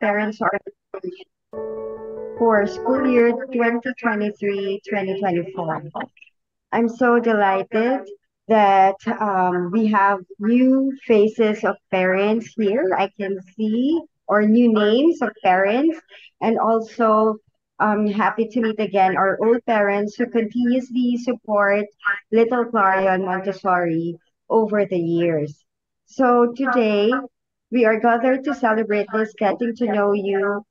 Parents are for school year 2023-2024. I'm so delighted that we have new faces of parents here. I can see or new names of parents, and also happy to meet again our old parents who continuously support little Clarion Montessori over the years. So today we are gathered to celebrate this getting to know event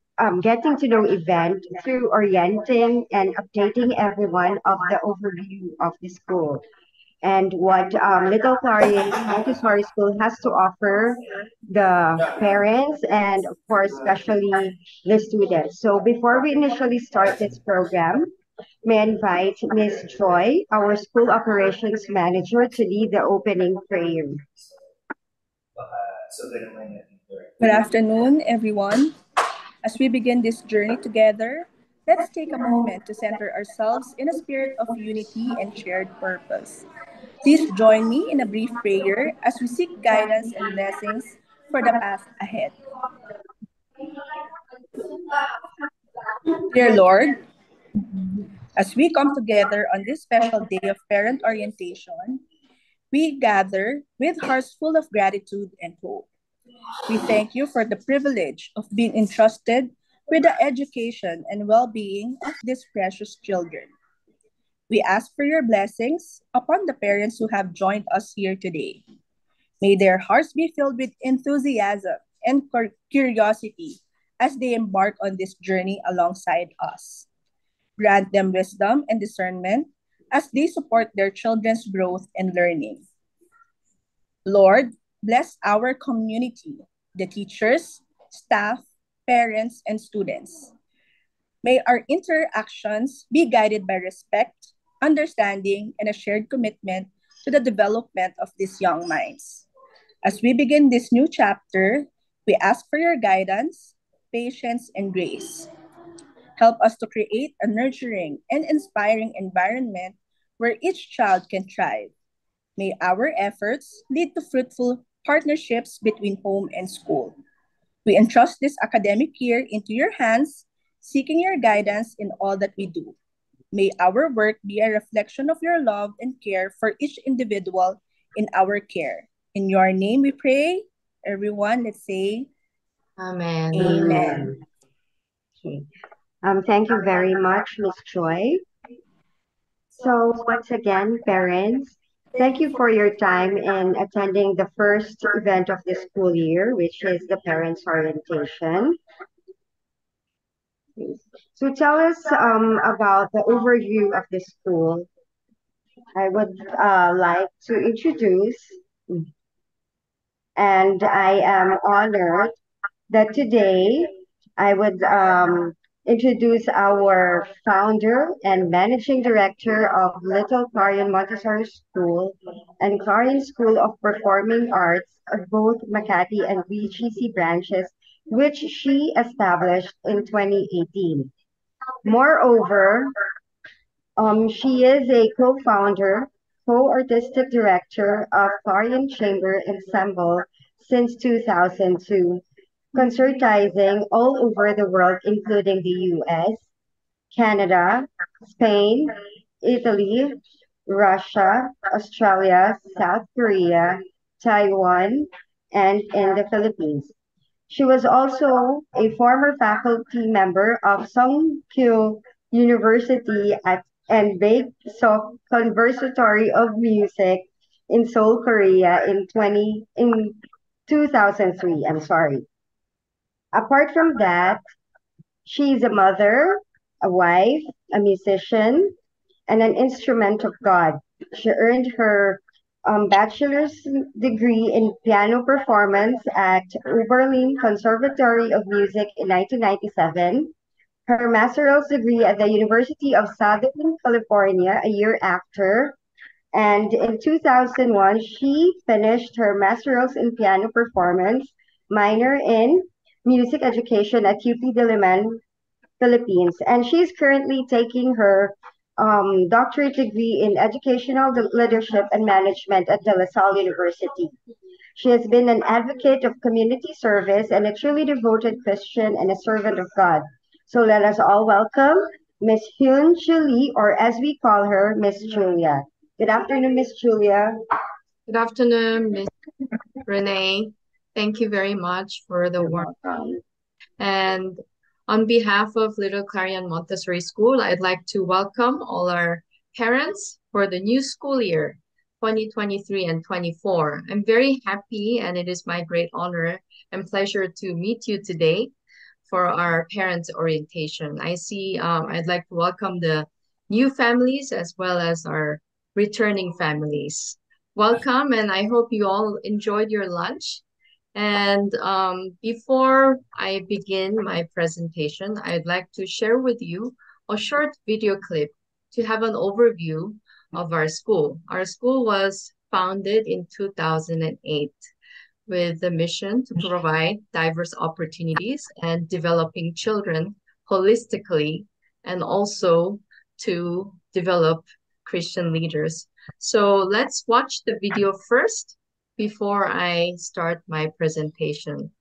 through orienting and updating everyone of the overview of the school and what Little Clarion Montessori School has to offer the parents and, of course, especially the students. So, before we initially start this program, may I invite Miss Joy, our school operations manager, to lead the opening prayer. Good afternoon, everyone. As we begin this journey together, let's take a moment to center ourselves in a spirit of unity and shared purpose. Please join me in a brief prayer as we seek guidance and blessings for the path ahead. Dear Lord, as we come together on this special day of parent orientation, we gather with hearts full of gratitude and hope. We thank you for the privilege of being entrusted with the education and well being of these precious children. We ask for your blessings upon the parents who have joined us here today. May their hearts be filled with enthusiasm and curiosity as they embark on this journey alongside us. Grant them wisdom and discernment as they support their children's growth and learning. Lord, bless our community, the teachers, staff, parents, and students. May our interactions be guided by respect, understanding, and a shared commitment to the development of these young minds. As we begin this new chapter, we ask for your guidance, patience, and grace. Help us to create a nurturing and inspiring environment where each child can thrive. May our efforts lead to fruitful partnerships between home and school. We entrust this academic year into your hands, seeking your guidance in all that we do. May our work be a reflection of your love and care for each individual in our care. In your name we pray. Everyone, let's say Amen. Amen. Okay. Thank you very much, Miss Joy. So, once again, parents, thank you for your time in attending the first event of the school year, which is the parents' orientation. So, tell us about the overview of the school. I would like to introduce, and I am honored that today I would introduce our founder and managing director of Little Clarion Montessori School and Clarion School of Performing Arts of both Makati and VGC branches, which she established in 2018. Moreover, she is a co-founder, co-artistic director of Clarion Chamber Ensemble since 2002, concertizing all over the world, including the US, Canada, Spain, Italy, Russia, Australia, South Korea, Taiwan, and in the Philippines. She was also a former faculty member of Songkyu University and Baekseok Conservatory of Music in Seoul, Korea in 2003. I'm sorry. Apart from that, she's a mother, a wife, a musician, and an instrument of God. She earned her bachelor's degree in piano performance at Oberlin Conservatory of Music in 1997, her master's degree at the University of Southern California a year after, and in 2001, she finished her master's in piano performance, minor in music education at UP Diliman, Philippines, and she's currently taking her doctorate degree in educational leadership and management at De La Salle University. She has been an advocate of community service and a truly devoted Christian and a servant of God. So let us all welcome Miss Hyun Julie, or as we call her, Miss Julia. Good afternoon, Miss Julia. Good afternoon, Ms. Renee. Thank you very much for the You're warm. welcome. And on behalf of Little Clarion Montessori School, I'd like to welcome all our parents for the new school year, 2023 and 24. I'm very happy, and it is my great honor and pleasure to meet you today for our parents' orientation. I'd like to welcome the new families as well as our returning families. Welcome, and I hope you all enjoyed your lunch. And before I begin my presentation, I'd like to share with you a short video clip to have an overview of our school. Our school was founded in 2008 with the mission to provide diverse opportunities and developing children holistically and also to develop Christian leaders. So let's watch the video first before I start my presentation.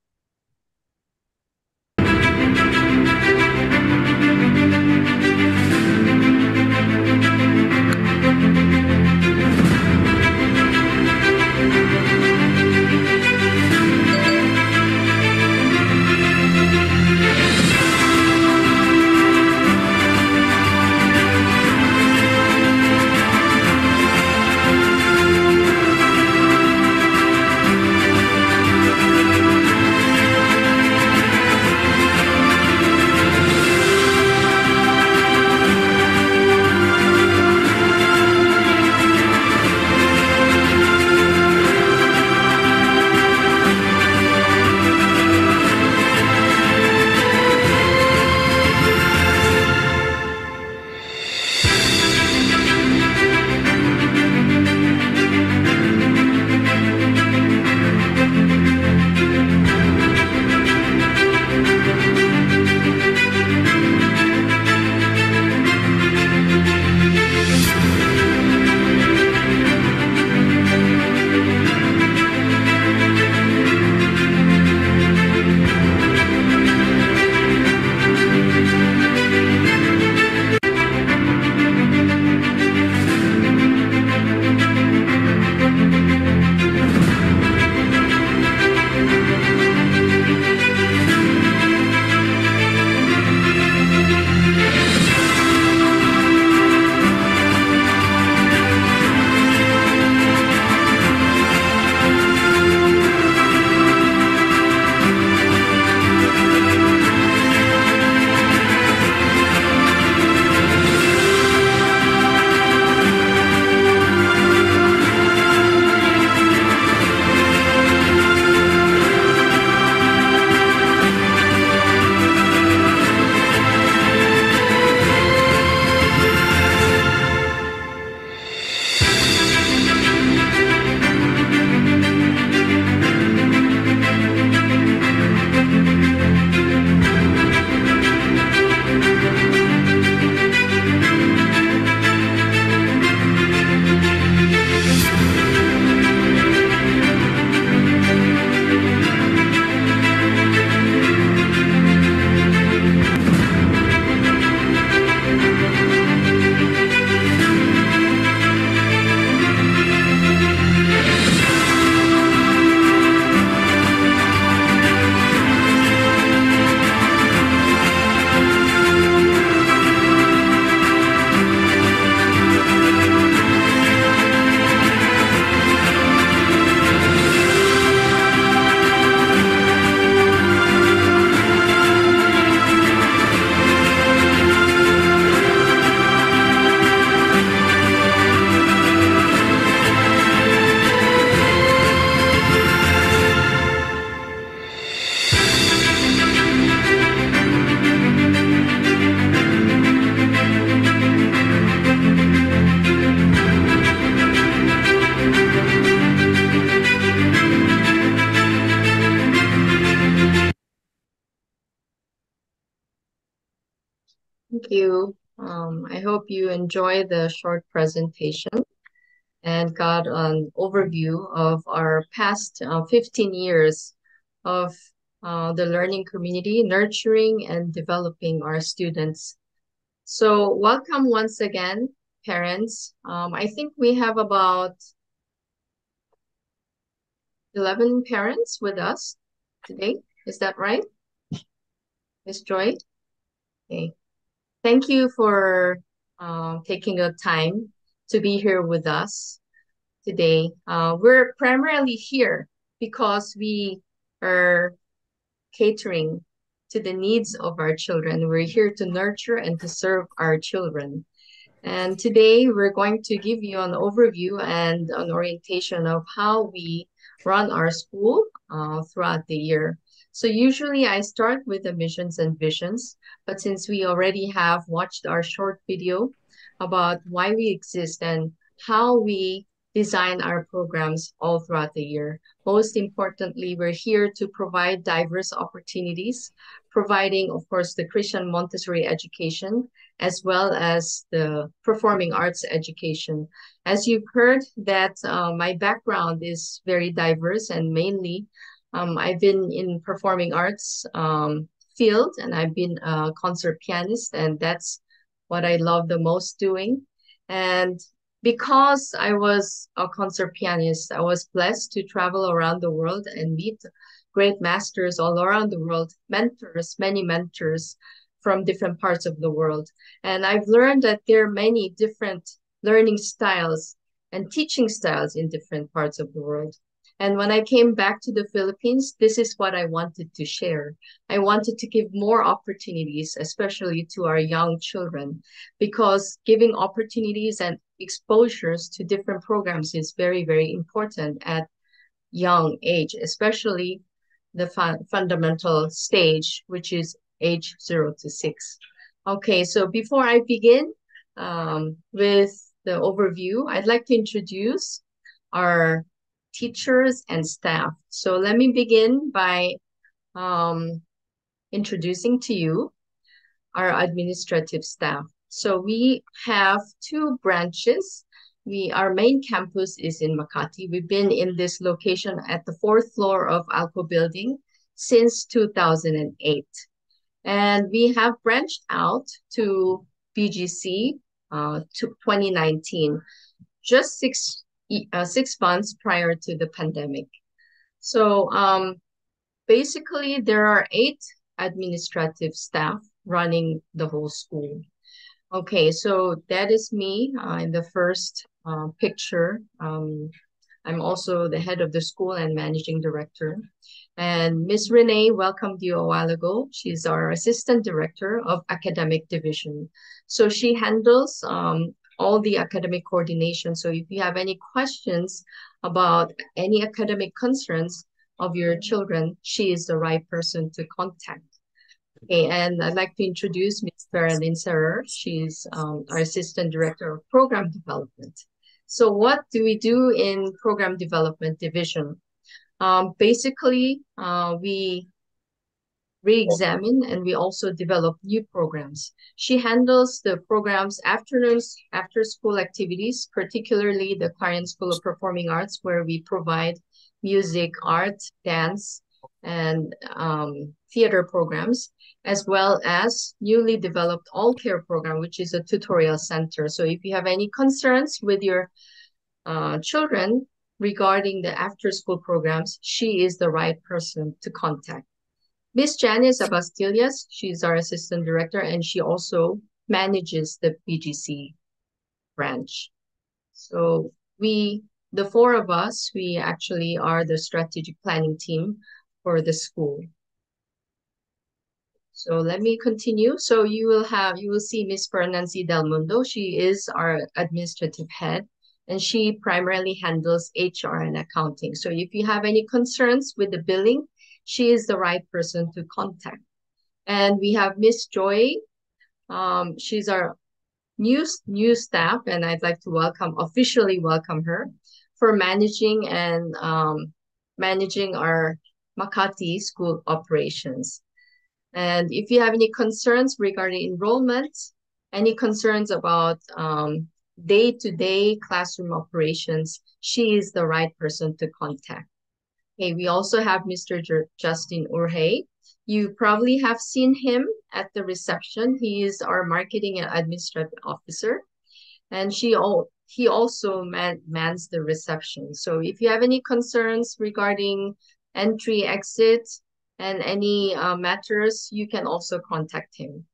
Thank you. I hope you enjoy the short presentation and got an overview of our past 15 years of the learning community, nurturing and developing our students. So welcome once again, parents. I think we have about 11 parents with us today. Is that right, Miss Joy? Okay. Thank you for taking the time to be here with us today. We're primarily here because we are catering to the needs of our children. We're here to nurture and to serve our children. And today we're going to give you an overview and an orientation of how we run our school throughout the year. So usually I start with the missions and visions, but since we already have watched our short video about why we exist and how we design our programs all throughout the year, most importantly, we're here to provide diverse opportunities, providing, of course, the Christian Montessori education as well as the performing arts education. As you've heard that my background is very diverse and mainly I've been in performing arts field and I've been a concert pianist and that's what I love the most doing. And because I was a concert pianist, I was blessed to travel around the world and meet great masters all around the world, mentors, many mentors from different parts of the world. And I've learned that there are many different learning styles and teaching styles in different parts of the world. And when I came back to the Philippines, this is what I wanted to share. I wanted to give more opportunities, especially to our young children, because giving opportunities and exposures to different programs is very, very important at young age, especially the fundamental stage, which is age 0 to 6. Okay, so before I begin with the overview, I'd like to introduce our teachers and staff. So let me begin by um, introducing to you our administrative staff. So we have two branches. Our main campus is in Makati. We've been in this location at the fourth floor of Alco Building since 2008. And we have branched out to BGC to 2019, just 6 months prior to the pandemic. So basically, there are 8 administrative staff running the whole school. Okay, so that is me in the first picture. I'm also the head of the school and managing director. And Miss Renee welcomed you a while ago. She's our assistant director of academic division. So she handles all the academic coordination. So if you have any questions about any academic concerns of your children, she is the right person to contact. Okay, and I'd like to introduce Ms. Faralyn Serrer. She's our Assistant Director of Program Development. So what do we do in Program Development Division? Basically, we re-examine and we also develop new programs. She handles the programs afternoons, after school activities, particularly the Clarion School of Performing Arts, where we provide music, art, dance, and theater programs, as well as newly developed All Care program, which is a tutorial center. So if you have any concerns with your children regarding the after-school programs, she is the right person to contact. Miss Janice Abastillas, she's our assistant director, and she also manages the PGC branch. So the four of us, we actually are the strategic planning team for the school. So let me continue. So you will see Miss Fernancy Del Mundo. She is our administrative head, and she primarily handles HR and accounting. So if you have any concerns with the billing, she is the right person to contact. And we have Miss Joy. She's our new staff, and I'd like to officially welcome her for managing and managing our Makati school operations. And if you have any concerns regarding enrollment any concerns about day-to-day classroom operations, she is the right person to contact. Okay, we also have Mr. Justin Urhe. You probably have seen him at the reception. He is our marketing and administrative officer, and he also mans the reception. So if you have any concerns regarding entry, exit, and any matters, you can also contact him.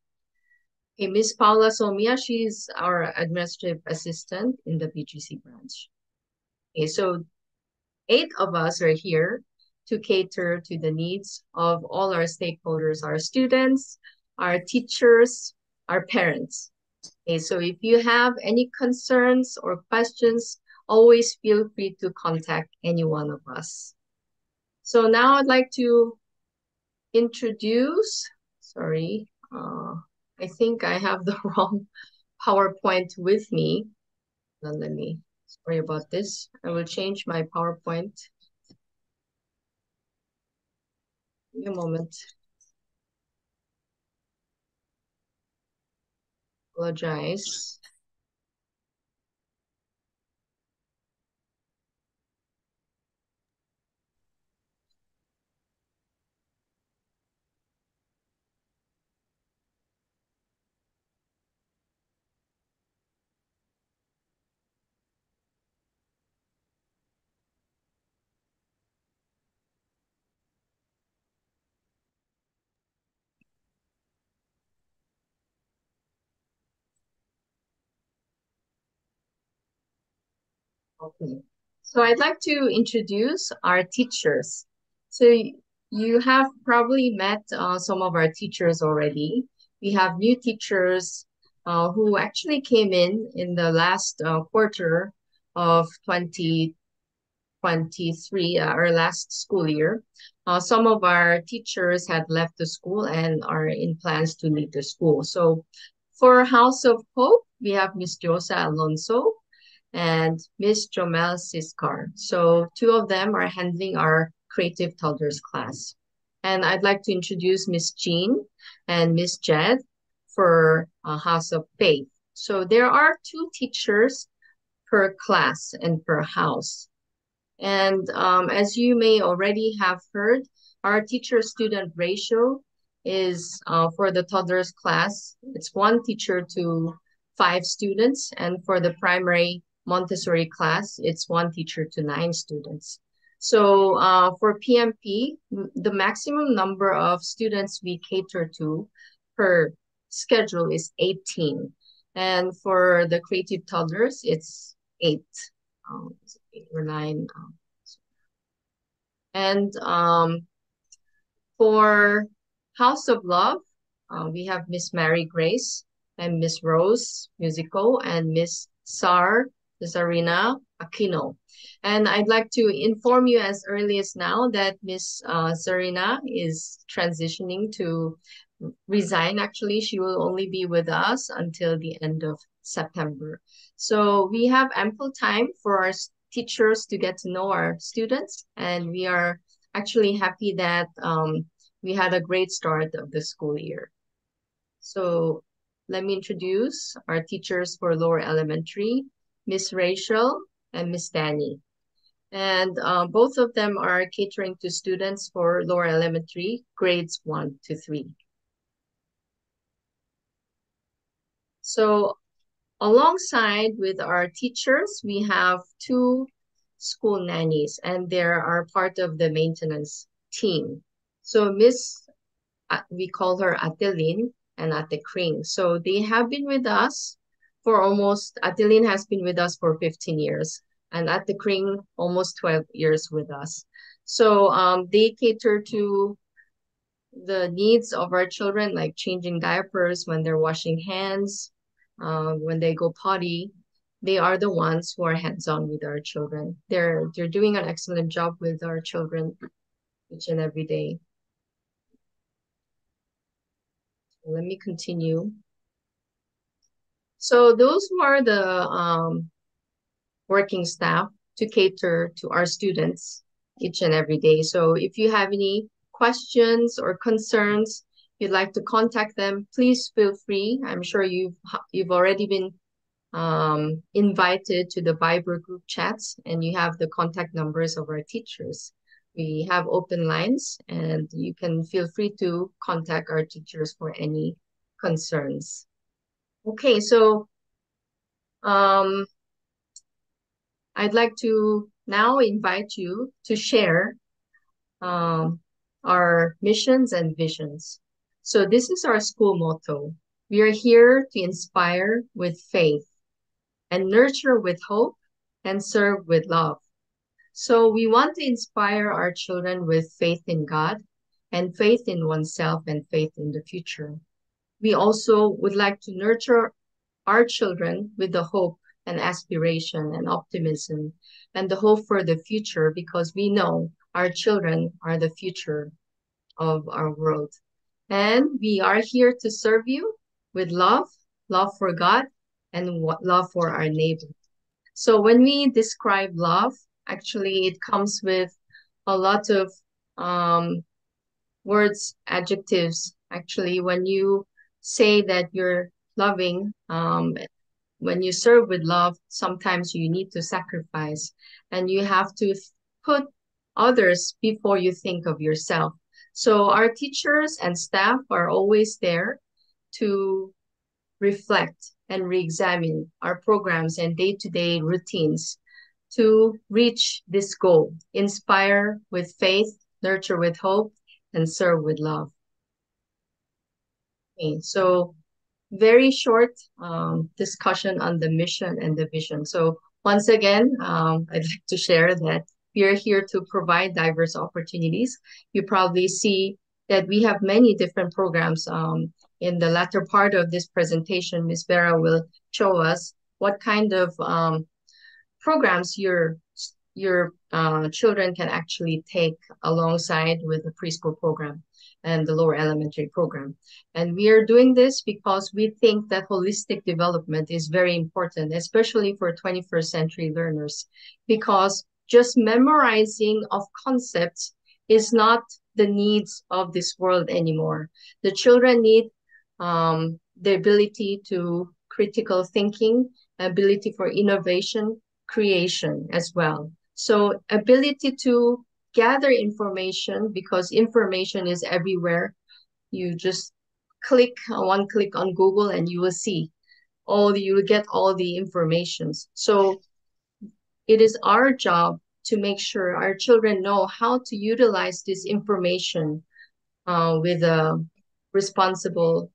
Okay, Miss Paula Somia, she's our administrative assistant in the BGC branch. Okay, so 8 of us are here to cater to the needs of all our stakeholders, our students, our teachers, our parents. Okay, so if you have any concerns or questions, always feel free to contact any one of us. So now I'd like to introduce, sorry, I think I have the wrong PowerPoint with me. Now let me, sorry about this. I will change my PowerPoint. Give me a moment. Apologize. Okay. So I'd like to introduce our teachers. So you have probably met some of our teachers already. We have new teachers who actually came in the last quarter of 2023, our last school year. Some of our teachers had left the school and are in plans to leave the school. So for House of Hope, we have Miss Josa Alonso and Miss Jomel Siskar. So 2 of them are handling our Creative Toddlers class. And I'd like to introduce Miss Jean and Miss Jed for House of Faith. So there are 2 teachers per class and per house. And as you may already have heard, our teacher-student ratio is for the toddlers class, it's 1 teacher to 5 students. And for the primary Montessori class, it's 1 teacher to 9 students. So for PMP, the maximum number of students we cater to per schedule is 18. And for the creative toddlers, it's 8. 8 or 9. And for House of Love, we have Miss Mary Grace and Miss Rose Musico and Miss Zarina Aquino. And I'd like to inform you as early as now that Miss Zarina is transitioning to resign. Actually, she will only be with us until the end of September. So we have ample time for our teachers to get to know our students, and we are actually happy that we had a great start of the school year. So let me introduce our teachers for lower elementary, Miss Rachel and Miss Danny. And both of them are catering to students for lower elementary, grades 1 to 3. So alongside with our teachers, we have 2 school nannies, and they are part of the maintenance team. So we call her Atelin and Ate Kring. So they have been with us for Atelin has been with us for 15 years, and Ate Kring almost 12 years with us. So they cater to the needs of our children, like changing diapers when they're washing hands, when they go potty. They are the ones who are hands-on with our children. They're doing an excellent job with our children each and every day. So let me continue. So those who are the working staff to cater to our students each and every day. So if you have any questions or concerns, you'd like to contact them, please feel free. I'm sure you've already been invited to the Viber group chats, and you have the contact numbers of our teachers. We have open lines, and you can feel free to contact our teachers for any concerns. Okay, so um, I'd like to now invite you to share um, our missions and visions. So this is our school motto. We are here to inspire with faith and nurture with hope and serve with love. So we want to inspire our children with faith in God and faith in oneself and faith in the future. We also would like to nurture our children with the hope and aspiration and optimism and the hope for the future, because we know our children are the future of our world. And we are here to serve you with love, love for God, and love for our neighbor. So when we describe love, actually it comes with a lot of um, words, adjectives. Actually, when you say that you're loving, when you serve with love, sometimes you need to sacrifice and you have to put others before you think of yourself. So our teachers and staff are always there to reflect and re-examine our programs and day-to-day routines to reach this goal: inspire with faith, nurture with hope, and serve with love. Okay, so very short discussion on the mission and the vision. So once again, I'd like to share that we are here to provide diverse opportunities. You probably see that we have many different programs. In the latter part of this presentation, Ms. Vera will show us what kind of programs your children can actually take alongside with the preschool program and the lower elementary program. And we are doing this because we think that holistic development is very important, especially for 21st century learners, because just memorizing of concepts is not the needs of this world anymore. The children need the ability to critical thinking, ability for innovation, creation as well. So ability to gather information, because information is everywhere. You just click one click on Google and you will see you will get all the informations. So it is our job to make sure our children know how to utilize this information with a responsible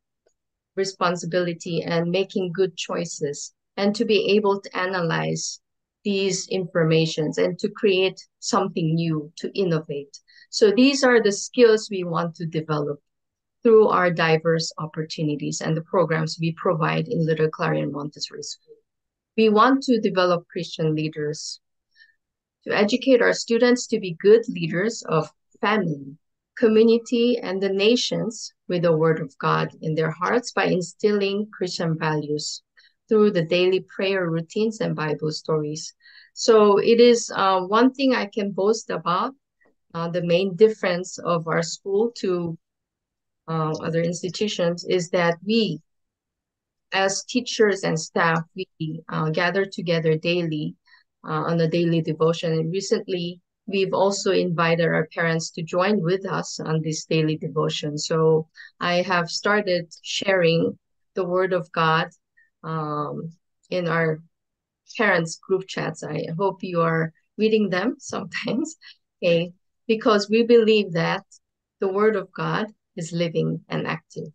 responsibility and making good choices, and to be able to analyze these informations and to create something new, to innovate. So these are the skills we want to develop through our diverse opportunities and the programs we provide in Little Clarion Montessori School. We want to develop Christian leaders, to educate our students to be good leaders of family, community, and the nations with the Word of God in their hearts by instilling Christian values through the daily prayer routines and Bible stories. So it is one thing I can boast about. The main difference of our school to other institutions is that we, as teachers and staff, we gather together daily on a daily devotion. And recently, we've also invited our parents to join with us on this daily devotion. So I have started sharing the Word of God in our parents' group chats. I hope you are reading them sometimes, okay? Because we believe that the Word of God is living and active.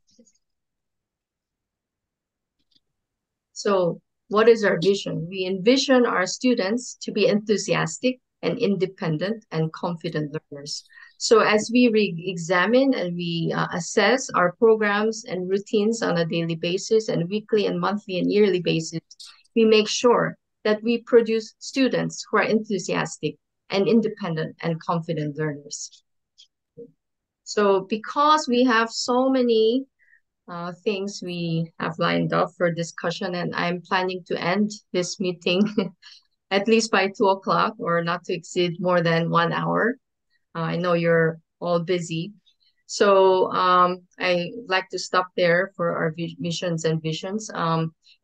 So what is our vision? We envision our students to be enthusiastic and independent and confident learners. So as we re-examine and we assess our programs and routines on a daily basis and weekly and monthly and yearly basis, we make sure that we produce students who are enthusiastic and independent and confident learners. So because we have so many things we have lined up for discussion, and I'm planning to end this meeting at least by 2 o'clock or not to exceed more than 1 hour. I know you're all busy. So I like to stop there for our missions and visions.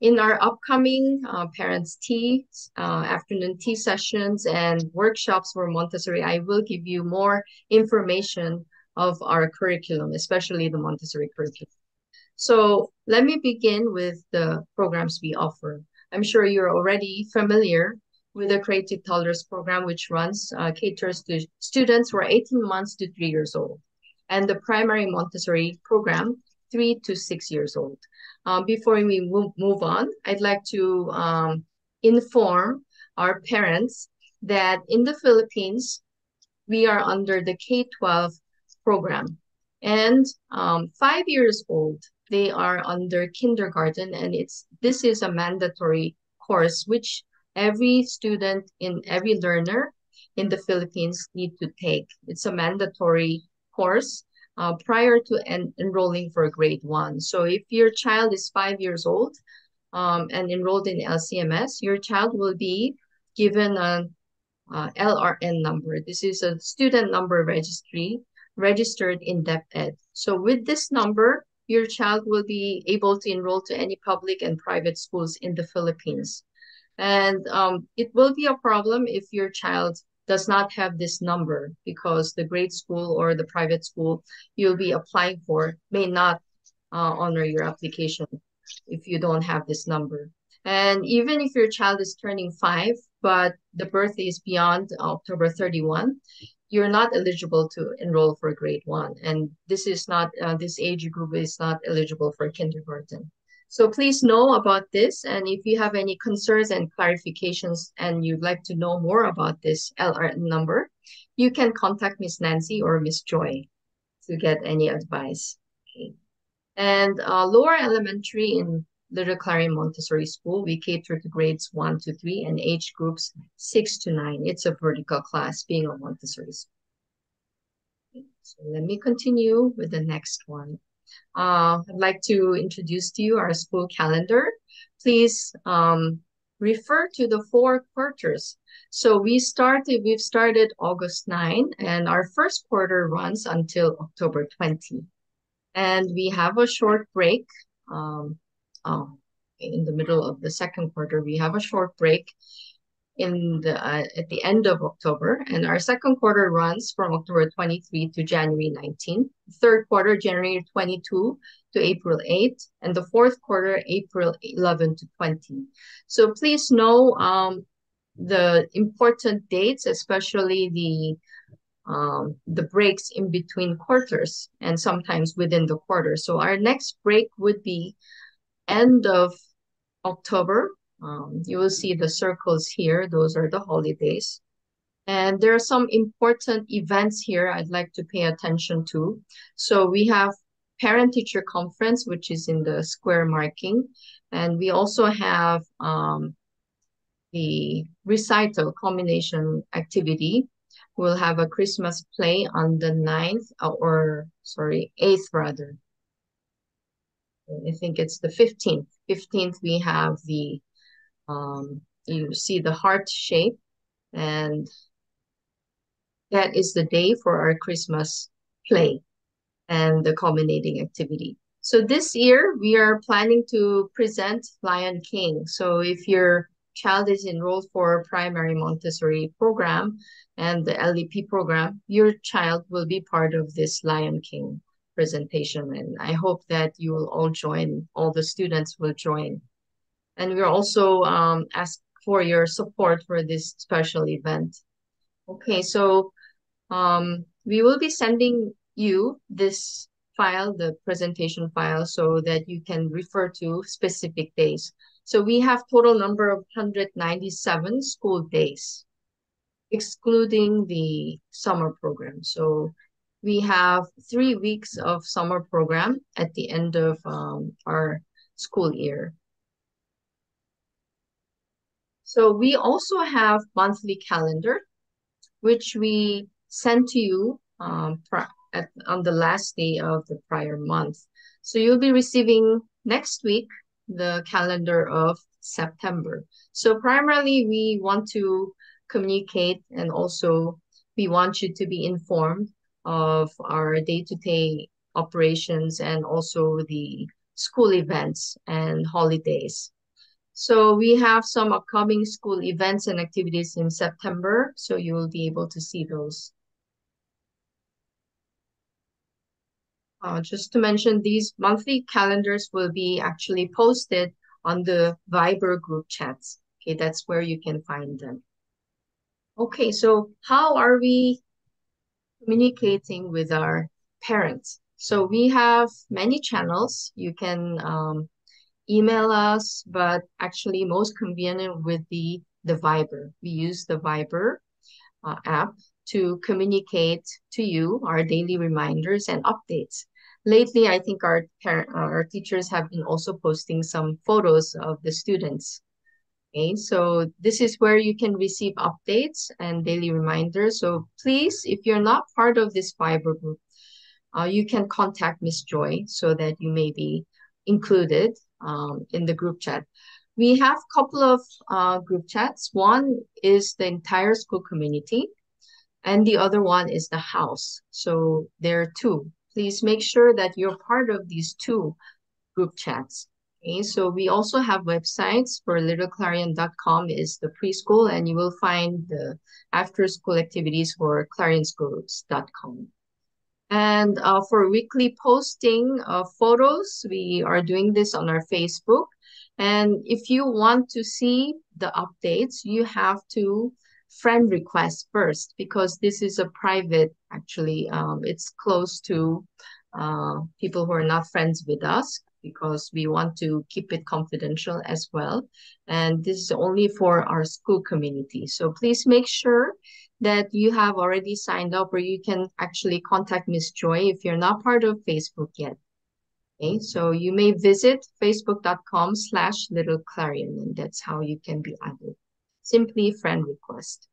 In our upcoming parents' tea, afternoon tea sessions and workshops for Montessori, I will give you more information of our curriculum, especially the Montessori curriculum. So let me begin with the programs we offer. I'm sure you're already familiar with the Creative Toddlers program, which caters to students who are 18 months to 3 years old, and the primary Montessori program, 3 to 6 years old. Before we move on, I'd like to inform our parents that in the Philippines, we are under the K-12 program. And 5 years old, they are under kindergarten, and this is a mandatory course which every student in every learner in the Philippines need to take. It's a mandatory course prior to enrolling for grade one. So if your child is 5 years old and enrolled in LCMS, your child will be given a LRN number. This is a student number registry registered in DepEd. So with this number, your child will be able to enroll to any public and private schools in the Philippines. And it will be a problem if your child does not have this number because the grade school or the private school you'll be applying for may not honor your application if you don't have this number. And even if your child is turning 5, but the birthday is beyond October 31, you're not eligible to enroll for grade one. And this age group is not eligible for kindergarten. So please know about this. And if you have any concerns and clarifications and you'd like to know more about this LRN number, you can contact Miss Nancy or Miss Joy to get any advice. Okay. And lower elementary in Little Clarion Montessori School, we cater to grades 1 to 3 and age groups 6 to 9. It's a vertical class being a Montessori school. So let me continue with the next one. I'd like to introduce to you our school calendar. Please refer to the 4 quarters. So we've started August 9, and our first quarter runs until October 20. And we have a short break. Um, in the middle of the second quarter, we have a short break at the end of October, and our second quarter runs from October 23 to January 19. Third quarter, January 22 to April 8, and the fourth quarter, April 11 to 20. So please know the important dates, especially the breaks in between quarters and sometimes within the quarter. So our next break would be end of October. You will see the circles here. Those are the holidays. And there are some important events here I'd like to pay attention to. So we have parent-teacher conference, which is in the square marking. And we also have the recital culmination activity. We'll have a Christmas play on the 9th, 8th rather. I think it's the 15th. 15th, we have you see the heart shape, and that is the day for our Christmas play and the culminating activity. So this year, we are planning to present Lion King. So if your child is enrolled for primary Montessori program and the LEP program, your child will be part of this Lion King presentation. And I hope that you will all join, all the students will join. And we're also ask for your support for this special event. Okay, so we will be sending you this file, the presentation file, so that you can refer to specific days. So we have total number of 197 school days, excluding the summer program. So we have 3 weeks of summer program at the end of our school year. So we also have monthly calendar, which we send to you on the last day of the prior month. So you'll be receiving next week the calendar of September. So primarily we want to communicate, and also we want you to be informed of our day-to-day operations and also the school events and holidays. So we have some upcoming school events and activities in September, so you will be able to see those. Just to mention, these monthly calendars will be actually posted on the Viber group chats. Okay, that's where you can find them. Okay, so how are we communicating with our parents? So we have many channels. You can email us, but actually most convenient with the Viber. We use the Viber app to communicate to you our daily reminders and updates. Lately, I think our teachers have been also posting some photos of the students. Okay, so this is where you can receive updates and daily reminders. So please, if you're not part of this Viber group, you can contact Miss Joy so that you may be included in the group chat. We have a couple of group chats. One is the entire school community, and the other one is the house. So there are two. Please make sure that you're part of these two group chats. Okay, so we also have websites for littleclarion.com is the preschool, and you will find the after school activities for clarionschools.com. And for weekly posting of photos, we are doing this on our Facebook. And if you want to see the updates, you have to friend request first because this is a private, actually, it's close to people who are not friends with us because we want to keep it confidential as well. And this is only for our school community. So please make sure that you have already signed up, or you can actually contact Miss Joy if you're not part of Facebook yet. Okay, so you may visit facebook.com/littleclarion, and that's how you can be added. Simply friend request.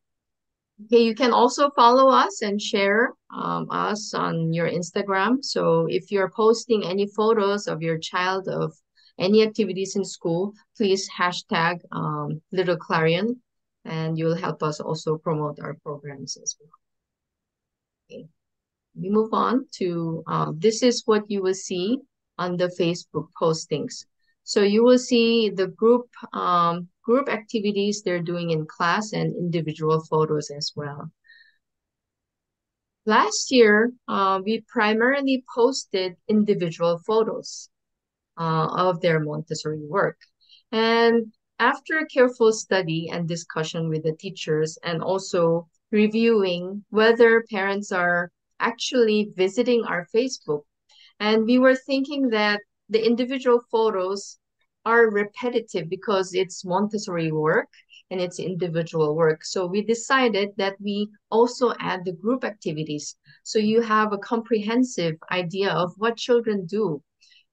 Okay, you can also follow us and share us on your Instagram. So if you're posting any photos of your child of any activities in school, please hashtag Little Clarion, and you'll help us also promote our programs as well. Okay, we move on to this is what you will see on the Facebook postings. So you will see the group activities they're doing in class and individual photos as well. Last year, we primarily posted individual photos of their Montessori work. And after careful study and discussion with the teachers and also reviewing whether parents are actually visiting our Facebook, and we were thinking that the individual photos are repetitive because it's Montessori work and it's individual work. So we decided that we also add the group activities. So you have a comprehensive idea of what children do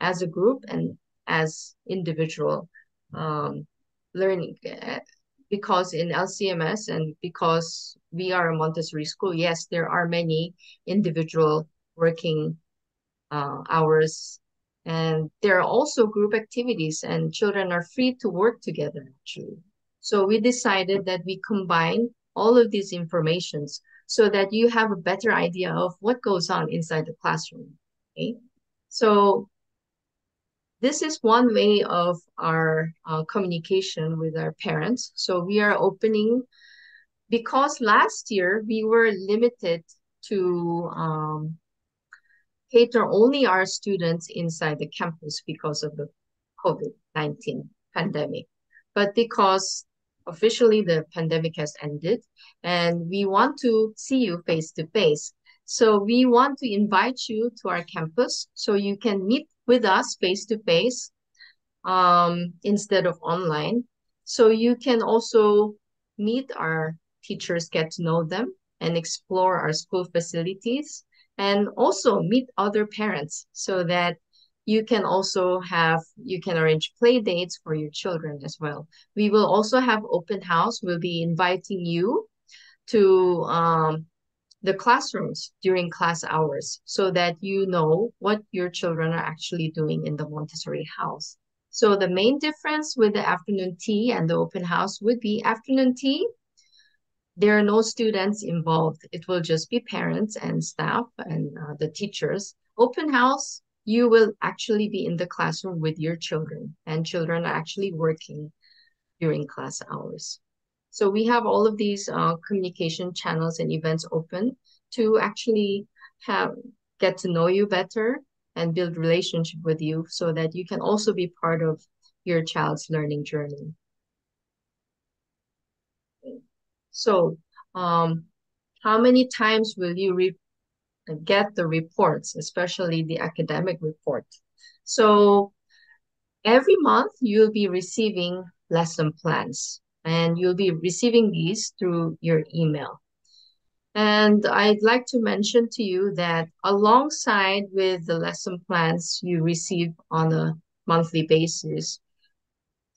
as a group and as individual learning. Because in LCMS and because we are a Montessori school, yes, there are many individual working hours. And there are also group activities, and children are free to work together, actually. So we decided that we combine all of these informations so that you have a better idea of what goes on inside the classroom. Okay, so this is one way of our communication with our parents. So we are opening, because last year we were limited to cater only our students inside the campus because of the COVID-19 pandemic. But because officially the pandemic has ended and we want to see you face to face. So we want to invite you to our campus so you can meet with us face to face instead of online. So you can also meet our teachers, get to know them, and explore our school facilities, and also meet other parents so that you can arrange play dates for your children as well. We will also have open house. We'll be inviting you to the classrooms during class hours so that you know what your children are actually doing in the Montessori house. So the main difference with the afternoon tea and the open house would be afternoon tea. There are no students involved. It will just be parents and staff and the teachers. Open house, you will actually be in the classroom with your children, and children are actually working during class hours. So we have all of these communication channels and events open to actually have get to know you better and build relationship with you so that you can also be part of your child's learning journey. So, how many times will you get the reports, especially the academic report? So, every month you'll be receiving lesson plans, and you'll be receiving these through your email. And I'd like to mention to you that alongside with the lesson plans you receive on a monthly basis,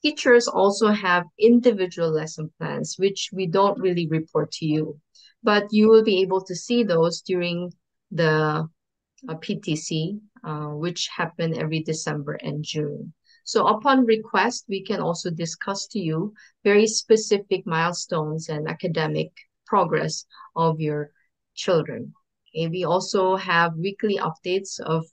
teachers also have individual lesson plans, which we don't really report to you, but you will be able to see those during the PTC, which happen every December and June. So upon request, we can also discuss to you very specific milestones and academic progress of your children. Okay, we also have weekly updates of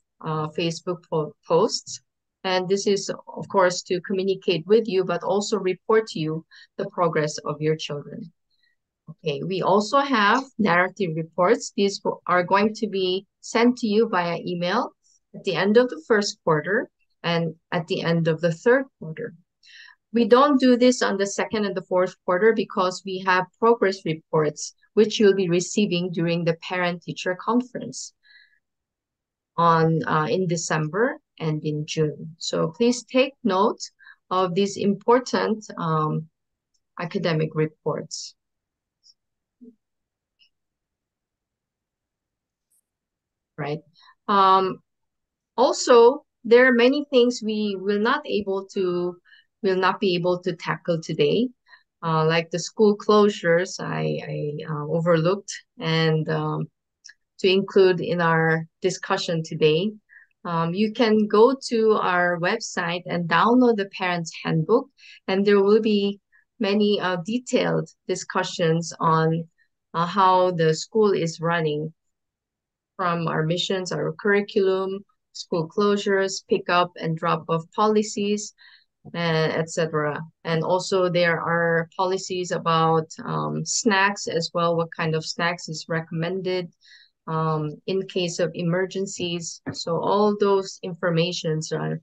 Facebook posts. And this is, of course, to communicate with you, but also report to you the progress of your children. Okay, we also have narrative reports. These are going to be sent to you via email at the end of the first quarter and at the end of the third quarter. We don't do this on the second and the fourth quarter because we have progress reports, which you'll be receiving during the parent-teacher conference on in December and in June. So please take note of these important academic reports. Right. Also, there are many things we will not be able to tackle today, like the school closures I overlooked and to include in our discussion today. You can go to our website and download the Parents Handbook, and there will be many detailed discussions on how the school is running from our missions, our curriculum, school closures, pick up and drop off policies, etc. And also there are policies about snacks as well, what kind of snacks is recommended in case of emergencies. So all those informations are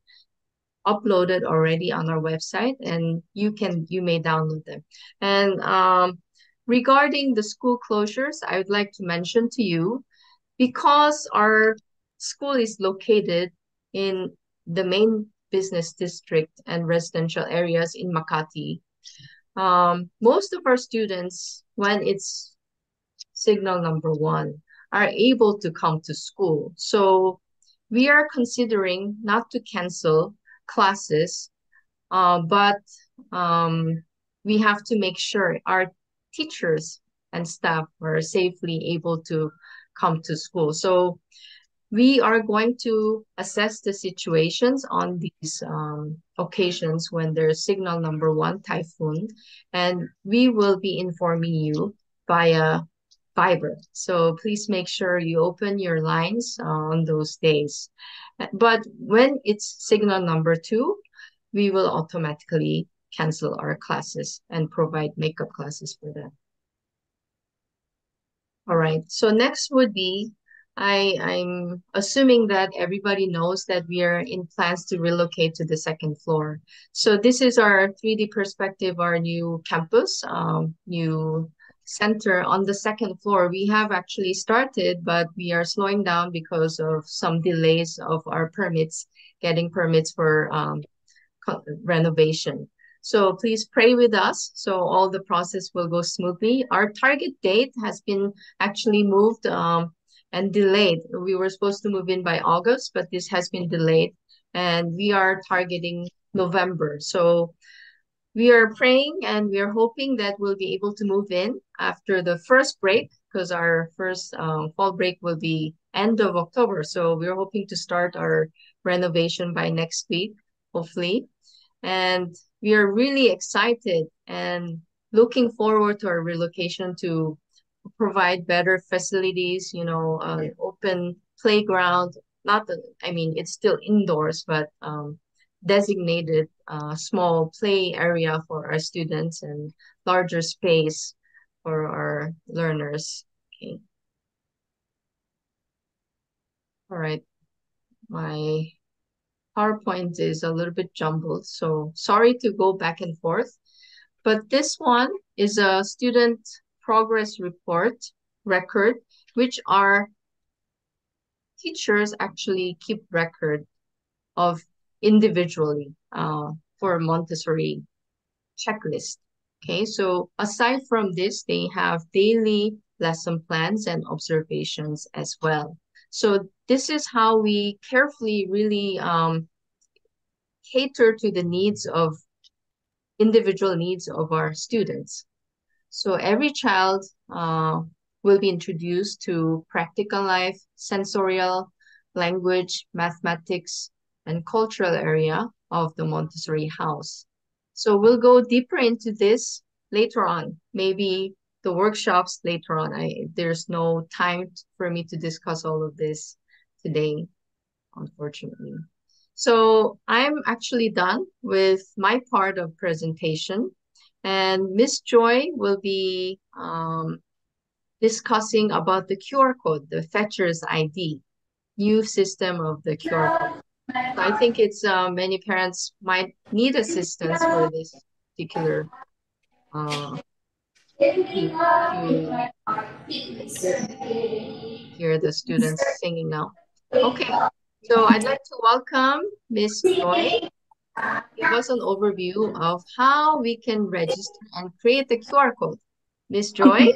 uploaded already on our website, and you may download them. And regarding the school closures, I would like to mention to you, because our school is located in the main business district and residential areas in Makati, most of our students, when it's signal number one, are able to come to school. So we are considering not to cancel classes, but we have to make sure our teachers and staff are safely able to come to school. So we are going to assess the situations on these occasions when there's signal number one typhoon, and we will be informing you via Viber. So please make sure you open your lines on those days. But when it's signal number two, we will automatically cancel our classes and provide makeup classes for them. All right. So next would be, I'm assuming that everybody knows that we are in plans to relocate to the second floor. So this is our 3D perspective, our new campus, new center on the second floor. We have actually started, but we are slowing down because of some delays of our permits, getting permits for renovation. So please pray with us so all the process will go smoothly. Our target date has been actually moved and delayed. We were supposed to move in by August, but this has been delayed, and we are targeting November. So we are praying and we are hoping that we'll be able to move in after the first break, because our first fall break will be end of October. So we're hoping to start our renovation by next week, hopefully. And we are really excited and looking forward to our relocation to provide better facilities, an open playground. Not that, I mean, it's still indoors, but designated small play area for our students and larger space for our learners. Okay. All right. My PowerPoint is a little bit jumbled, so sorry to go back and forth. But this one is a student progress report record, which our teachers actually keep record of individually for Montessori checklist. Okay, so aside from this, they have daily lesson plans and observations as well. So this is how we carefully really cater to the needs of individual needs of our students. So every child will be introduced to practical life, sensorial, language, mathematics, and cultural area of the Montessori house. So we'll go deeper into this later on, maybe the workshops later on. There's no time for me to discuss all of this today, unfortunately. So I'm actually done with my part of presentation. And Miss Joy will be discussing about the QR code, the Fetcher's ID, new system of the QR code. So I think it's many parents might need assistance for this particular uh, week to hear the students singing now. Okay, so I'd like to welcome Miss Joy. Give us an overview of how we can register and create the QR code. Miss Joy?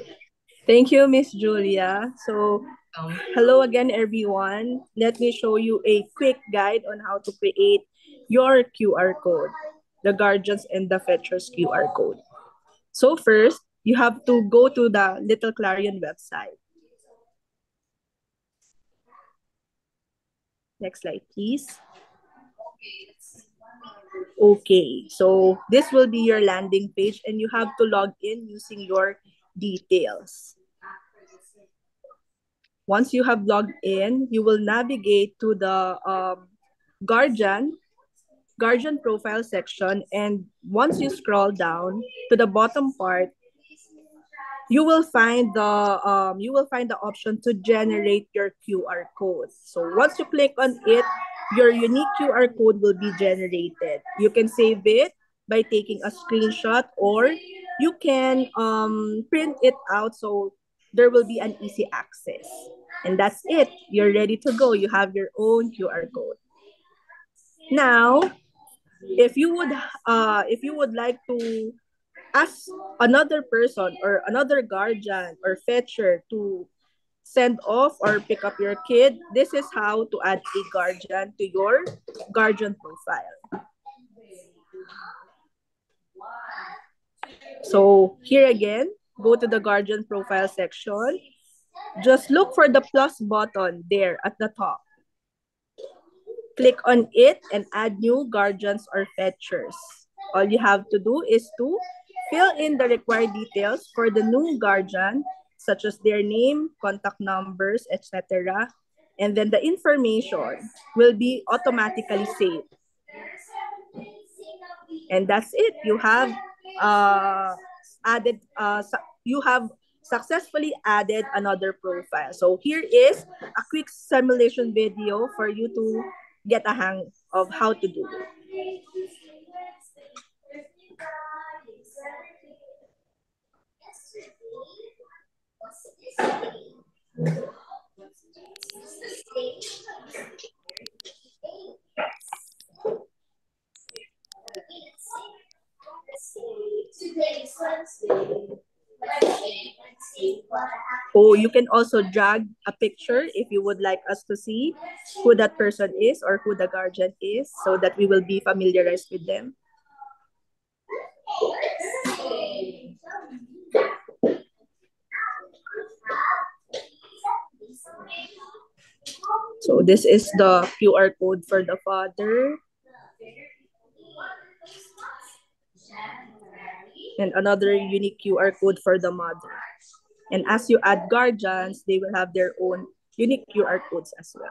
Thank you, Miss Julia. So, Um, hello again, everyone. Let me show you a quick guide on how to create your QR code, the Guardians and the Fetchers QR code. So, first, you have to go to the Little Clarion website. Next slide, please. Okay, so this will be your landing page and you have to log in using your details. Once you have logged in, you will navigate to the Guardian Guardian profile section, and once you scroll down to the bottom part, you will find the option to generate your QR code. So once you click on it, your unique QR code will be generated. You can save it by taking a screenshot, or you can print it out so there will be an easy access. And that's it. You're ready to go. You have your own QR code. Now, if you would like to ask another person or another guardian or fetcher to send off or pick up your kid, this is how to add a guardian to your guardian profile. So here again, go to the guardian profile section. Just look for the plus button there at the top. Click on it and add new guardians or fetchers. All you have to do is to fill in the required details for the new guardian, such as their name, contact numbers, etc. And then the information will be automatically saved. And that's it. You have successfully added another profile. So here is a quick simulation video for you to get a hang of how to do it. Oh, you can also drag a picture if you would like us to see who that person is or who the guardian is so that we will be familiarized with them. So this is the QR code for the father. and another unique QR code for the mother. And as you add guardians, they will have their own unique QR codes as well.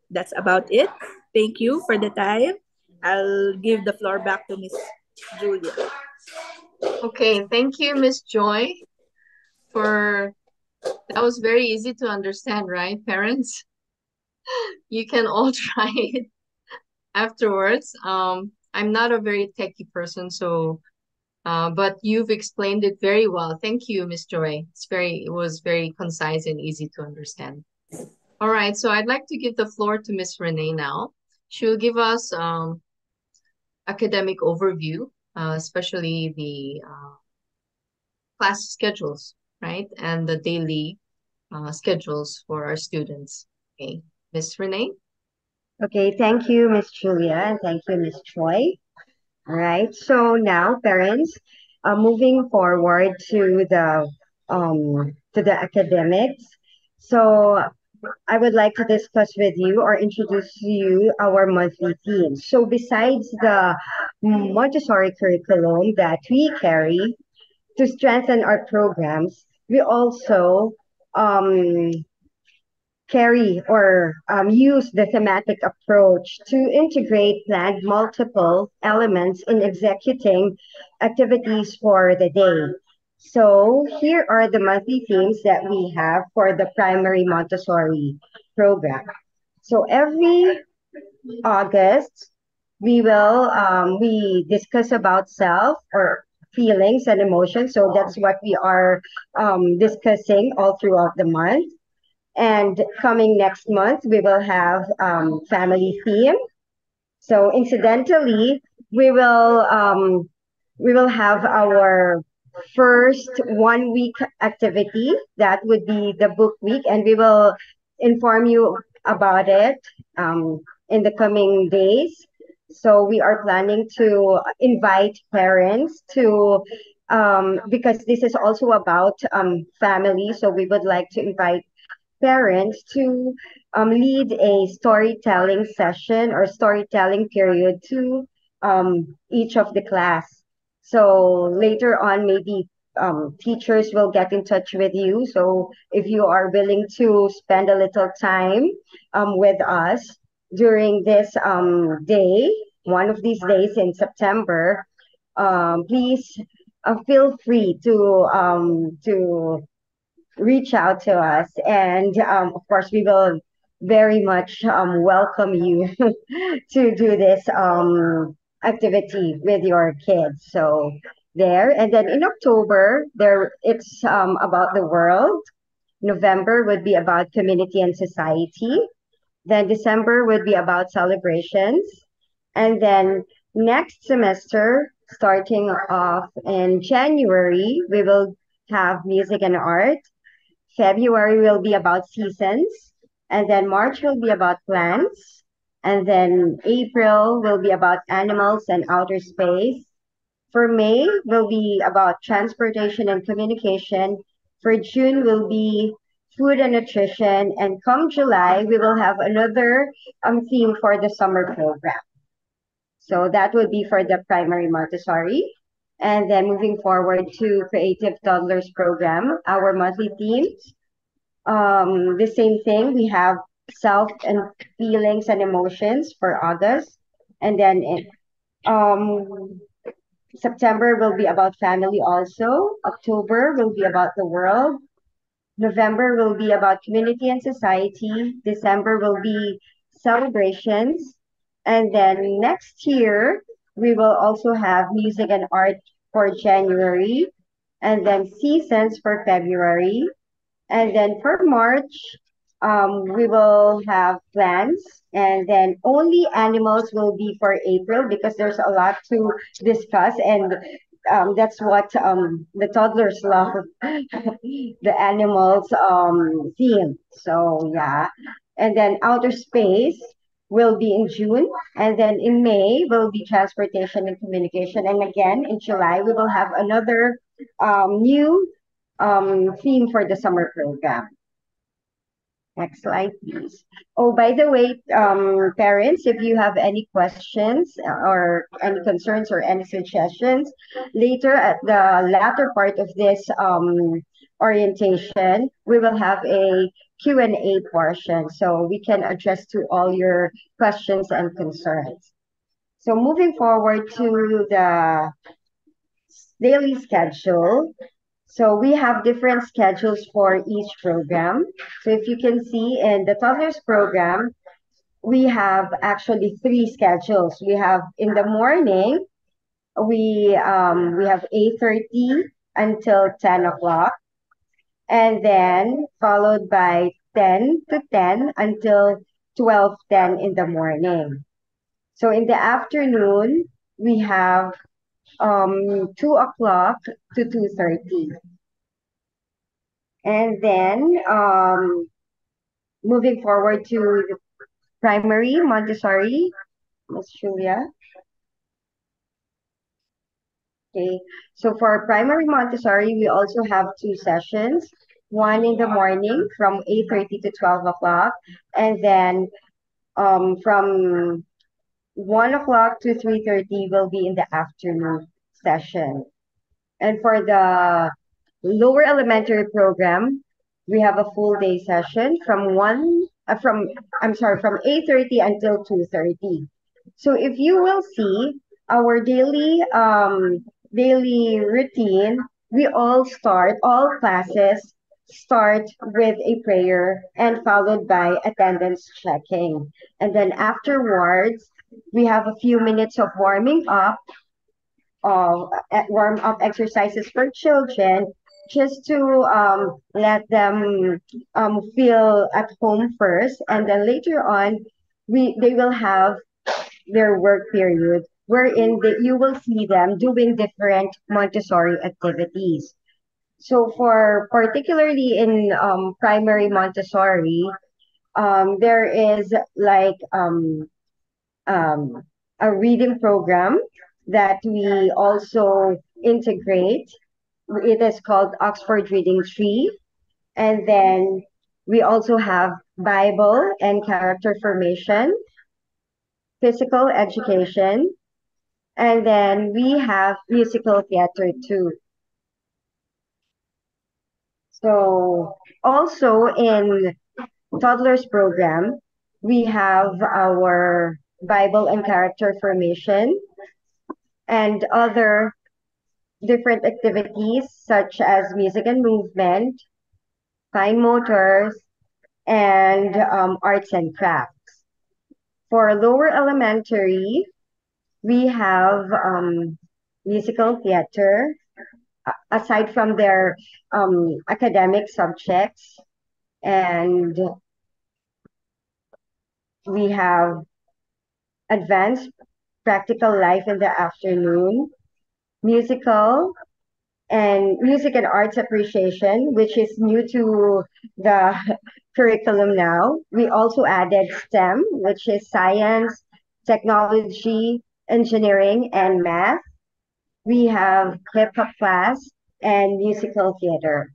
That's about it. Thank you for the time. I'll give the floor back to Miss Julia. Okay, thank you, Miss Joy, for that was very easy to understand, right, parents? You can all try it afterwards. I'm not a very techie person, so but you've explained it very well. Thank you, Miss Joy. It was very concise and easy to understand. All right, so I'd like to give the floor to Miss Renee now. She'll give us academic overview, especially the class schedules, right, and the daily schedules for our students. Okay, Miss Renee. Okay, thank you, Miss Julia, and thank you, Miss Troy. All right. So now, parents, moving forward to the academics. So I would like to discuss with you or introduce to you our monthly themes. So besides the Montessori curriculum that we carry to strengthen our programs, we also um, carry or use the thematic approach to integrate planned multiple elements in executing activities for the day. So here are the monthly themes that we have for the primary Montessori program. So every August, we discuss about self or feelings and emotions. So that's what we are discussing all throughout the month. And coming next month, we will have family theme. So incidentally, we will um, we will have our first 1 week activity. That would be the book week, and we will inform you about it in the coming days. So we are planning to invite parents to because this is also about family. So we would like to invite parents to lead a storytelling session or storytelling period to each of the class. So later on, maybe teachers will get in touch with you. So if you are willing to spend a little time with us during this day, one of these days in September, please feel free to reach out to us. And of course, we will very much welcome you to do this activity with your kids. So there, and then in October, there it's about the world. November would be about community and society. Then December would be about celebrations. And then next semester, starting off in January, we will have music and art. February will be about seasons, and then March will be about plants, and then April will be about animals and outer space. For May will be about transportation and communication. For June will be food and nutrition, and come July we will have another theme for the summer program. So that will be for the primary Montessori. And then moving forward to Creative Toddlers program, our monthly themes the same thing. We have self and feelings and emotions for August, and then um, September will be about family also. October will be about the world. November will be about community and society. December will be celebrations, and then next year we will also have music and art for January, and then seasons for February, and then for March, we will have plants, and then only animals will be for April because there's a lot to discuss, and that's what the toddlers love, the animals theme. So yeah, and then outer space will be in June, and then in May will be transportation and communication, and again in July we will have another new theme for the summer program. Next slide, please. Oh, by the way, parents, if you have any questions or any concerns or any suggestions, later at the latter part of this orientation, we will have a Q&A portion so we can address to all your questions and concerns. So moving forward to the daily schedule. So we have different schedules for each program. So if you can see in the toddlers program, we have actually three schedules. We have in the morning, we have 8:30 until 10 o'clock, and then followed by 10 to 10 until 12:10 in the morning. So in the afternoon, we have 2 o'clock to 2:30. And then moving forward to the primary Montessori, Miss Julia. Okay, so for primary Montessori, we also have two sessions. One in the morning from 8:30 to 12 o'clock, and then from 1 o'clock to 3:30 will be in the afternoon session. And for the lower elementary program, we have a full day session from from 8:30 until 2:30. So if you will see our daily routine, all classes start with a prayer and followed by attendance checking. And then afterwards, we have a few minutes of warm up exercises for children just to let them feel at home first, and then later on they will have their work period wherein you will see them doing different Montessori activities. So for particularly in primary Montessori, there is like um, a reading program that we also integrate. It is called Oxford Reading Tree. And then we also have Bible and character formation, physical education, and then we have musical theater too. So also in toddlers program, we have our Bible and character formation and other different activities such as music and movement, fine motors, and arts and crafts. For lower elementary, we have musical theater, aside from their academic subjects, and we have advanced practical life in the afternoon, musical and music and arts appreciation, which is new to the curriculum now. We also added STEM, which is science, technology, engineering, and math. We have hip hop class and musical theater.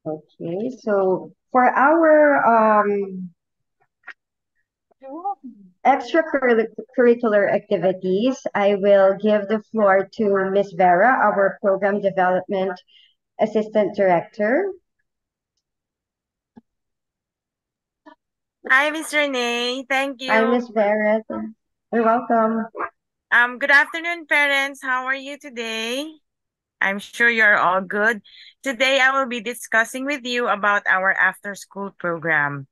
Okay, so for our extracurricular activities, I will give the floor to Miss Vera, our Program Development Assistant Director. Hi, Miss Renee. Thank Hi, you. Miss Vera. You're welcome. Good afternoon, parents. How are you today? I'm sure you're all good. Today, I will be discussing with you about our after-school program.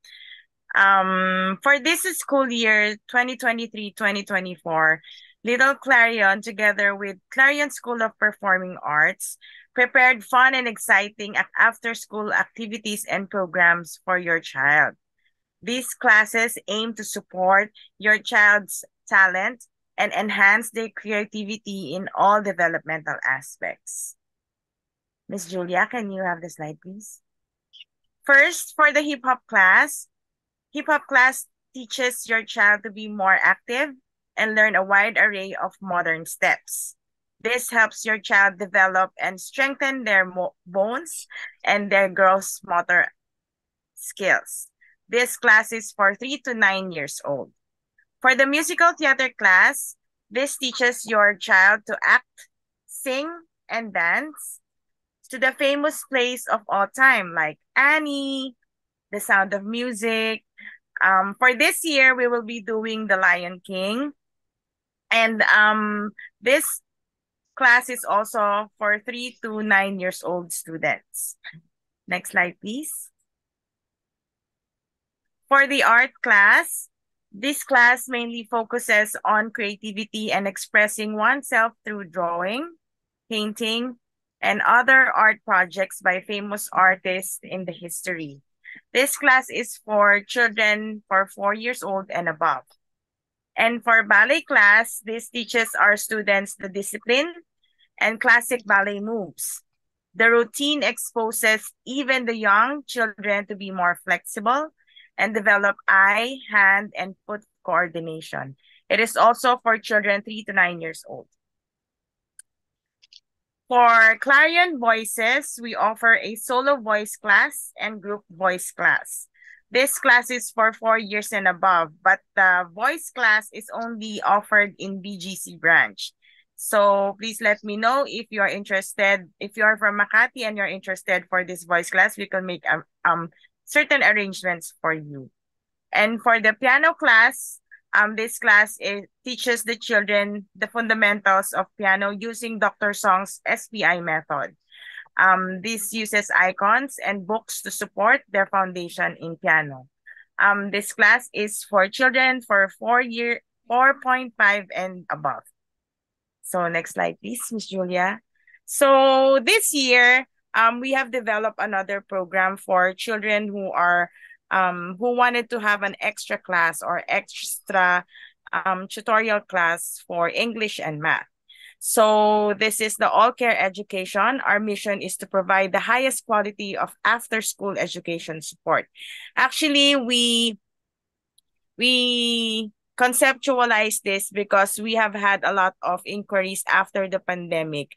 For this school year, 2023-2024, Little Clarion, together with Clarion School of Performing Arts, prepared fun and exciting after-school activities and programs for your child. These classes aim to support your child's talent and enhance their creativity in all developmental aspects. Miss Julia, can you have the slide, please? First, for the hip hop class teaches your child to be more active and learn a wide array of modern steps. This helps your child develop and strengthen their bones and their gross motor skills. This class is for 3 to 9 years old. For the musical theater class, this teaches your child to act, sing, and dance to the famous plays of all time like Annie, The Sound of Music. For this year, we will be doing The Lion King. And this class is also for 3 to 9 years old students. Next slide, please. For the art class, this class mainly focuses on creativity and expressing oneself through drawing, painting, and other art projects by famous artists in the history. This class is for children for 4 years old and above. And for ballet class, this teaches our students the discipline and classic ballet moves. The routine exposes even the young children to be more flexible and develop eye, hand, and foot coordination. It is also for children 3 to 9 years old. For Clarion Voices, we offer a solo voice class and group voice class. This class is for 4 years and above, but the voice class is only offered in BGC branch. So please let me know if you are interested. If you are from Makati and you're interested for this voice class, we can make certain arrangements for you. And for the piano class, this class teaches the children the fundamentals of piano using Dr. Song's SPI method. This uses icons and books to support their foundation in piano. This class is for children for 4.5 and above. So next slide, please, Miss Julia. So this year, we have developed another program for children who wanted to have an extra class or extra tutorial class for English and math. So this is the All Care Education. Our mission is to provide the highest quality of after-school education support. Actually, we conceptualize this because we have had a lot of inquiries after the pandemic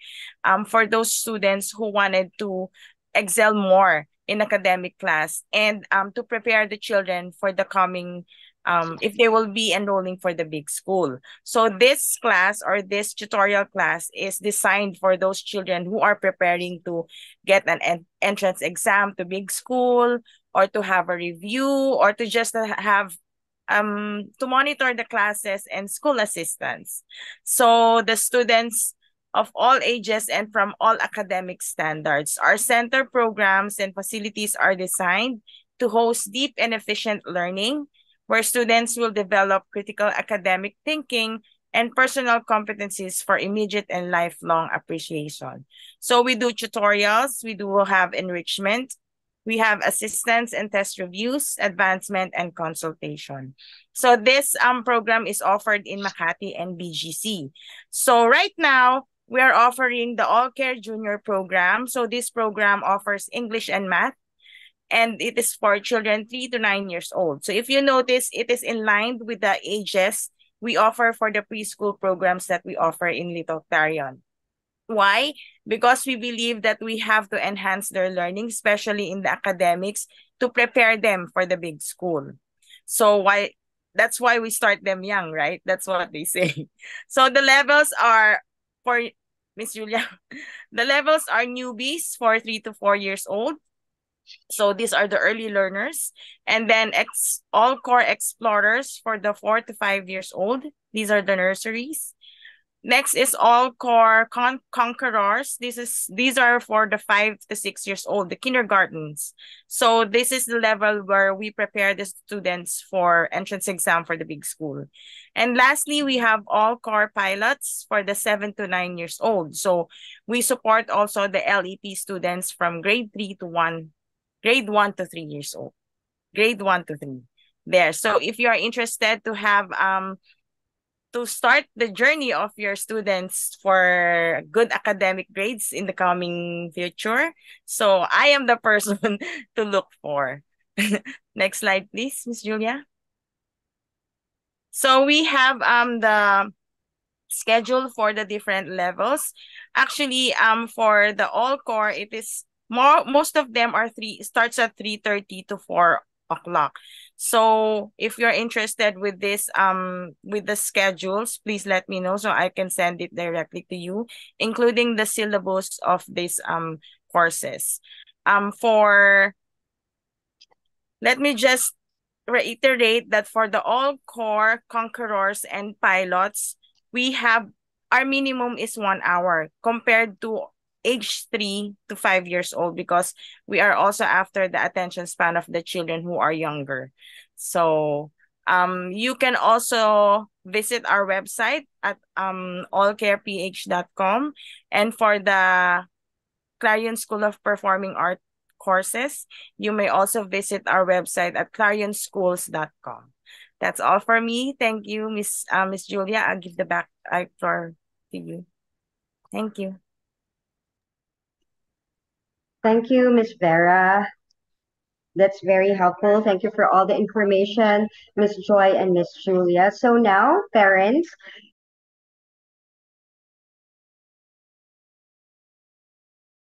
for those students who wanted to excel more in academic class and to prepare the children for the coming if they will be enrolling for the big school. So this class or this tutorial class is designed for those children who are preparing to get an entrance exam to big school or to have a review or to just have to monitor the classes and school assistants. So the students of all ages and from all academic standards. Our center programs and facilities are designed to host deep and efficient learning where students will develop critical academic thinking and personal competencies for immediate and lifelong appreciation. So we do tutorials, we do have enrichment, we have assistance and test reviews, advancement, and consultation. So this program is offered in Makati and BGC. So right now, we are offering the All Care Junior program. So this program offers English and math, and it is for children 3 to 9 years old. So if you notice, it is in line with the ages we offer for the preschool programs that we offer in Little Clarion. Why? Because we believe that we have to enhance their learning, especially in the academics, to prepare them for the big school. So that's why we start them young, right? That's what they say. So the levels are for Miss Julia, the levels are newbies for 3 to 4 years old. So these are the early learners. And then all core explorers for the 4 to 5 years old. These are the nurseries. Next is all core conquerors. These are for the 5 to 6 years old, the kindergartens. So this is the level where we prepare the students for entrance exam for the big school. And lastly, we have all core pilots for the 7 to 9 years old. So we support also the LEP students from grade 1 to 3 years old. Grade 1 to 3. There. So if you are interested to have to start the journey of your students for good academic grades in the coming future. So I am the person to look for. Next slide, please, Miss Julia. So we have schedule for the different levels. Actually, for the all core, it is most of them are three starts at 3:30 to 4 o'clock. So if you're interested with this with the schedules, please let me know so I can send it directly to you, including the syllabus of these courses. For let me just reiterate that for the all core conquerors and pilots, we have our minimum is 1 hour compared to age 3 to 5 years old because we are also after the attention span of the children who are younger. So you can also visit our website at allcareph.com, and for the Clarion School of Performing Art courses, you may also visit our website at clarionschools.com. That's all for me. Thank you, Miss Julia. I'll give the back for to you. Thank you. Thank you, Miss Vera. That's very helpful. Thank you for all the information, Miss Joy and Miss Julia. So now, parents,